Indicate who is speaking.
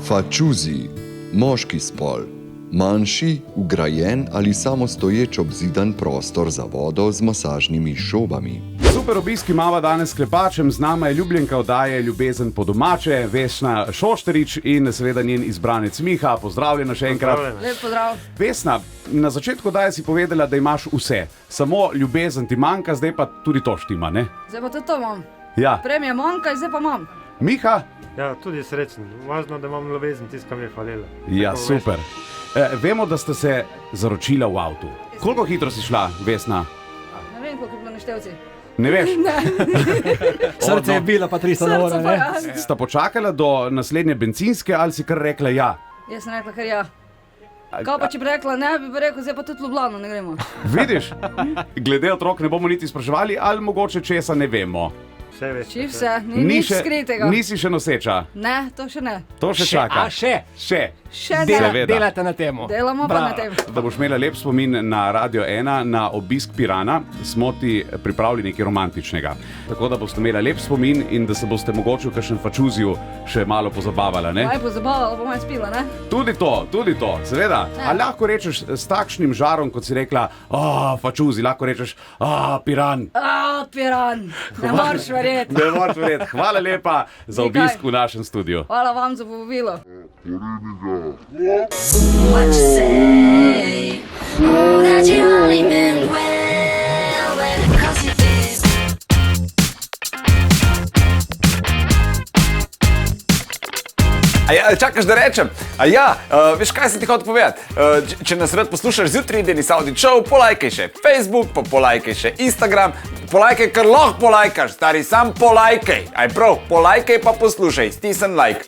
Speaker 1: Fačuzi, moški spol, manjši, vgrajen ali samostoječ obzidan prostor za vodo z masažnimi šobami.
Speaker 2: Super obisk imava danes s Klepačem, z nama je ljubljenka oddaje Ljubezen po domače, Vesna Šošterič in seveda njen izbranec Miha. Pozdravljena še enkrat.
Speaker 3: Lep pozdrav.
Speaker 2: Vesna, na začetku oddaje si povedala, da imaš vse. Samo ljubezen ti manjka, zdaj pa tudi to štima, ne?
Speaker 3: Zdaj pa tudi to imam.
Speaker 2: Ja.
Speaker 3: Premija manjka, zdaj pa imam.
Speaker 2: Miha?
Speaker 4: Ja, tudi srečen. Važno, da imam ljubezen, tisto, kar mi je hvalila.
Speaker 2: Ja,
Speaker 4: Tako
Speaker 2: super. Vemo, da ste se zaročila v avtu. Koliko hitro si šla, Vesna?
Speaker 3: Ne vem, koliko je bilo na števci.
Speaker 2: Ne veš?
Speaker 5: Srce je bila pa 300 na uro,
Speaker 3: Srce pa
Speaker 5: ne?
Speaker 3: ja.
Speaker 2: Sta počakala do naslednje bencinske ali si kar rekla ja?
Speaker 3: Jaz sem rekla, kar ja. Kaj pa če bi rekla ne, bi rekel, zdaj pa tudi Ljubljano ne gremo.
Speaker 2: Vidiš? Glede otrok ne bomo niti spraševali, ali mogoče česa ne vemo.
Speaker 4: Vse veš.
Speaker 3: Či vse, ni nič skritega.
Speaker 2: Nisi še noseča.
Speaker 3: Ne, to še ne.
Speaker 2: To še čaka.
Speaker 5: A še?
Speaker 2: Še.
Speaker 3: Še
Speaker 2: Seveda.
Speaker 3: ne.
Speaker 5: Delate na temo.
Speaker 3: Delamo pa na tem.
Speaker 2: Da boš imela lep spomin na Radio 1, na obisk Pirana, smo ti pripravili nekaj romantičnega. Tako da boste imela lep spomin in da se boste mogoče v kakšnem fačuziju še malo pozabavala, ne?
Speaker 3: Aj pozabavala, bo malo spila, ne?
Speaker 2: Tudi to, seveda.
Speaker 3: Ja.
Speaker 2: A lahko rečeš s takšnim žarom, kot si rekla, fačuzi, lahko rečeš, Piran.
Speaker 3: Piran, ne moreš verjeti.
Speaker 2: Ne moreš verjeti. Hvala lepa za
Speaker 3: Nikaj.
Speaker 2: obisk v našem studiu.
Speaker 3: Hvala vam za povabilo.
Speaker 6: What you say? Oh, that you only meant well, cause you did.
Speaker 7: Čakaš, da rečem? Veš, kaj sem ti hotel povedati? Če nas rad poslušaš zjutraj, Deni Saudi Show, polajkaj še Facebook, pa polajkaj še Instagram, polajkaj, kar lahko polajkaš, stari, sam polajkaj. Aj prav, polajkaj pa poslušaj, stisni like.